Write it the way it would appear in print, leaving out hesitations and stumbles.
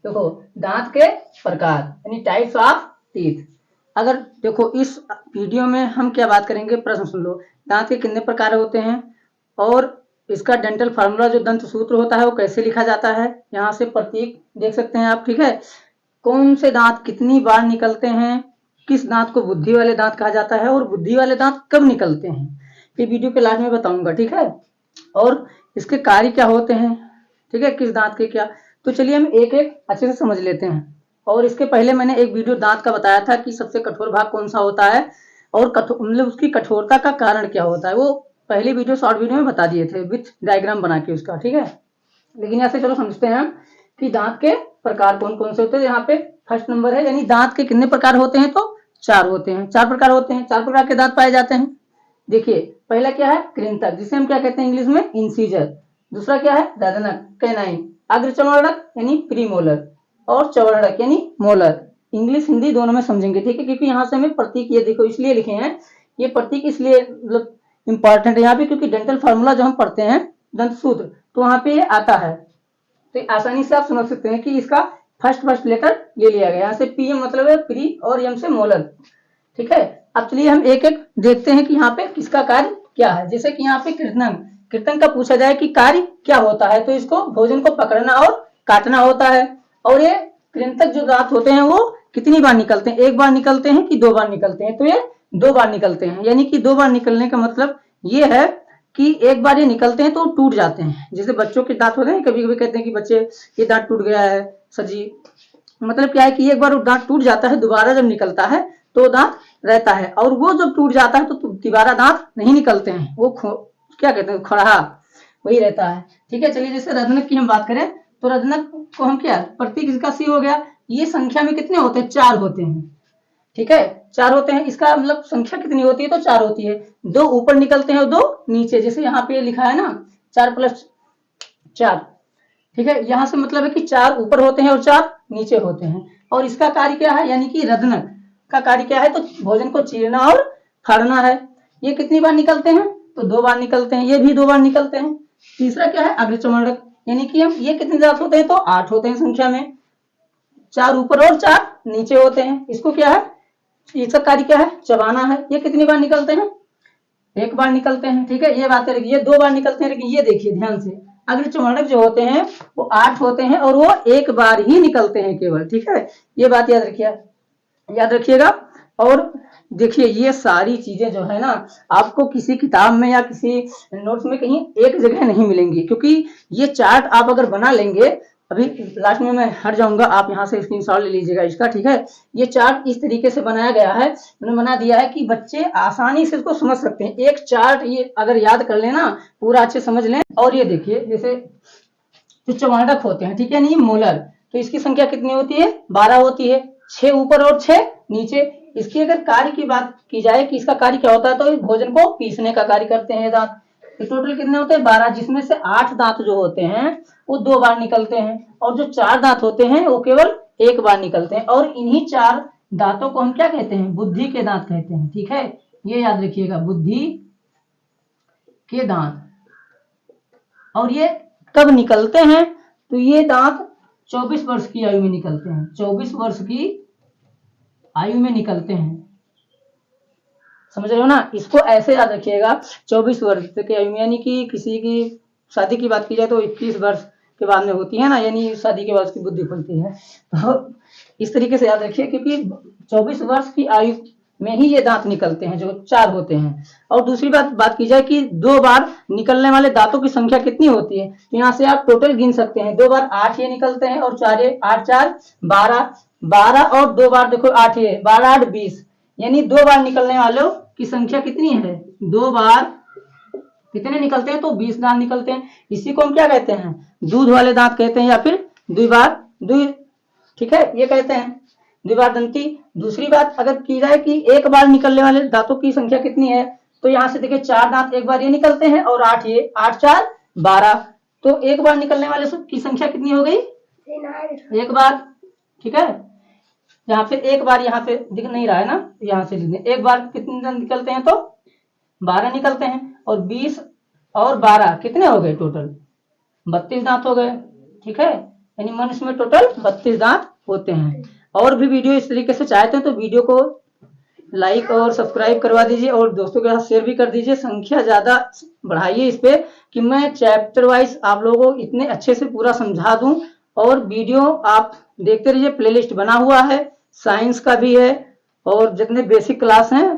देखो दांत के प्रकार यानी टाइप्स ऑफ टीथ। अगर देखो इस वीडियो में हम क्या बात करेंगे, प्रश्न सुन लो। दांत के कितने प्रकार होते हैं और इसका डेंटल फार्मूला जो दंत सूत्र होता है वो कैसे लिखा जाता है, यहाँ से प्रतीक देख सकते हैं आप, ठीक है। कौन से दांत कितनी बार निकलते हैं, किस दांत को बुद्धि वाले दांत कहा जाता है और बुद्धि वाले दांत कब निकलते हैं, ये वीडियो के लास्ट में बताऊंगा, ठीक है। और इसके कार्य क्या होते हैं, ठीक है, किस दांत के क्या। तो चलिए हम एक एक अच्छे से समझ लेते हैं। और इसके पहले मैंने एक वीडियो दांत का बताया था कि सबसे कठोर भाग कौन सा होता है और मतलब उसकी कठोरता का कारण क्या होता है, वो पहले वीडियो शॉर्ट वीडियो में बता दिए थे विथ डायग्राम बना के उसका, ठीक है। लेकिन यहाँ से चलो समझते हैं कि दांत के प्रकार कौन कौन से होते हैं। यहाँ पे फर्स्ट नंबर है, यानी दांत के कितने प्रकार होते हैं, तो 4 होते हैं, 4 प्रकार होते हैं, 4 प्रकार के दांत पाए जाते हैं। देखिए पहला क्या है, कृंतक, जिसे हम क्या कहते हैं इंग्लिश में इंसीजर। दूसरा क्या है, दंतनक, कैनाइन। अग्रचर्वणक यानी प्रीमोलर और चवर्णक यानी मोलर। इंग्लिश हिंदी दोनों में समझेंगे, ठीक है, क्योंकि यहाँ से हमें प्रतीक ये देखो इसलिए लिखे हैं, ये प्रतीक इसलिए मतलब इंपॉर्टेंट है यहाँ पे, क्योंकि डेंटल फार्मूला जो हम पढ़ते हैं दंत सूत्र, तो वहां पे ये आता है, तो आसानी से आप समझ सकते हैं कि इसका फर्स्ट लेटर ले लिया गया। यहाँ से पीएम मतलब है प्री और एम से मोलर, ठीक है। अब चलिए हम एक एक देखते हैं कि यहाँ पे किसका कार्य क्या है। जैसे कि यहाँ पे कीर्तन का पूछा जाए कि कार्य क्या होता है, तो इसको भोजन को पकड़ना और काटना होता है। और ये कृंतक जो दांत होते हैं वो कितनी बार निकलते हैं, एक बार निकलते हैं कि 2 बार निकलते हैं, तो ये 2 बार निकलते हैं। यानी कि 2 बार निकलने का मतलब ये है कि एक बार ये निकलते हैं तो टूट जाते हैं। जैसे बच्चों के दांत होते हैं, कभी कभी कहते हैं कि बच्चे ये दांत टूट गया है सजी, मतलब क्या है कि एक बार वो दांत टूट जाता है, दोबारा जब निकलता है तो दांत रहता है, और वो जब टूट जाता है तो दोबारा दांत नहीं निकलते हैं, वो क्या कहते हैं खड़हा वही रहता है, ठीक है। चलिए जैसे रत्नक की हम बात करें तो रत्नक को हम क्या, प्रतीक इसका सी हो गया। ये संख्या में कितने होते हैं, 4 होते हैं, ठीक है, 4 होते हैं। इसका मतलब संख्या कितनी होती है, तो 4 होती है। 2 ऊपर निकलते हैं और 2 नीचे, जैसे यहाँ पे लिखा है ना 4 + 4, ठीक है। यहाँ से मतलब है कि 4 ऊपर होते हैं और 4 नीचे होते हैं। और इसका कार्य क्या है, यानी कि रत्नक का कार्य क्या है, तो भोजन को चीरना और फाड़ना है। ये कितनी बार निकलते हैं, तो 2 बार निकलते हैं, ये भी 2 बार निकलते हैं। तीसरा क्या है, अग्रचर्वणक, यानी कि हम ये कितने दांत होते हैं, तो 8 होते हैं संख्या में, 4 ऊपर और 4 नीचे होते हैं। इसको क्या है, इसका कार्य क्या है, चबाना है। ये कितनी बार निकलते हैं, 1 बार निकलते हैं, ठीक है। ये बात है, ये 2 बार निकलते हैं, लेकिन ये देखिए ध्यान से, अग्रचर्वणक जो होते हैं वो 8 होते हैं और वो 1 बार ही निकलते हैं केवल, ठीक है। ये बात याद रखिएगा। और देखिए ये सारी चीजें जो है ना आपको किसी किताब में या किसी नोट्स में कहीं एक जगह नहीं मिलेंगी, क्योंकि ये चार्ट आप अगर बना लेंगे, अभी लास्ट में मैं हट जाऊंगा, आप यहाँ से स्क्रीनशॉट ले लीजिएगा इसका, ठीक है। ये चार्ट इस तरीके से बनाया गया है, उन्होंने बना दिया है कि बच्चे आसानी से इसको समझ सकते हैं। एक चार्ट ये अगर याद कर लेना, पूरा अच्छे समझ लें। और ये देखिए जैसे जो चर्वणक होते हैं, ठीक है, नहीं मोलर, तो इसकी संख्या कितनी होती है, 12 होती है, 6 ऊपर और 6 नीचे। इसकी अगर कार्य की बात की जाए कि इसका कार्य क्या होता है, तो भोजन को पीसने का कार्य करते हैं दांत। तो टोटल कितने होते हैं, 12, जिसमें से 8 दांत जो होते हैं वो 2 बार निकलते हैं, और जो 4 दांत होते हैं वो केवल 1 बार निकलते हैं। और इन्हीं 4 दांतों को हम क्या कहते हैं, बुद्धि के दांत कहते हैं, ठीक है। ये याद रखिएगा, बुद्धि के दांत। और ये कब निकलते हैं, तो ये दांत 24 वर्ष की आयु में निकलते हैं, 24 वर्ष की आयु में निकलते हैं, समझ रहे हो ना। इसको ऐसे याद रखिएगा, 24 वर्ष की आयु में, यानी कि किसी की शादी की बात की जाए तो 21 वर्ष के बाद में होती है ना, यानी शादी के बाद उसकी बुद्धि खुलती है। तो इस तरीके से याद रखिए, क्योंकि 24 वर्ष की आयु में ही ये दांत निकलते हैं जो 4 होते हैं। और दूसरी बात की जाए कि 2 बार निकलने वाले दांतों की संख्या कितनी होती है, तो यहाँ से आप टोटल गिन सकते हैं। 2 बार 8 ये निकलते हैं और 4 8 4 12 और 2 बार देखो 8 ये 12 8 20, यानी 2 बार निकलने वालों की संख्या कितनी है, 2 बार कितने निकलते हैं, तो 20 दांत निकलते हैं। इसी को हम क्या कहते हैं, दूध वाले दांत कहते हैं, या फिर द्वि, ठीक है, ये कहते हैं द्विबार दंती। दूसरी बात अगर की जाए कि 1 बार निकलने वाले दांतों की संख्या कितनी है, तो यहाँ से देखिए 4 दांत 1 बार ये निकलते हैं और 8 ये 8 4 12, तो 1 बार निकलने वाले की संख्या कितनी हो गई, 1 बार, ठीक है। यहाँ पे 1 बार यहाँ पे दिख नहीं रहा है ना, यहाँ से लिख दें, 1 बार कितने दांत निकलते हैं, तो 12 निकलते हैं, और 20 और 12 कितने हो गए, टोटल 32 दांत हो गए, ठीक है। यानी मनुष्य में टोटल 32 दांत होते हैं। और भी वीडियो इस तरीके से चाहते हैं तो वीडियो को लाइक और सब्सक्राइब करवा दीजिए और दोस्तों के साथ शेयर भी कर दीजिए। संख्या ज्यादा बढ़ाइए इस पे कि मैं चैप्टर वाइज आप लोगों को इतने अच्छे से पूरा समझा दूं। और वीडियो आप देखते रहिए, प्लेलिस्ट बना हुआ है, साइंस का भी है और जितने बेसिक क्लास हैं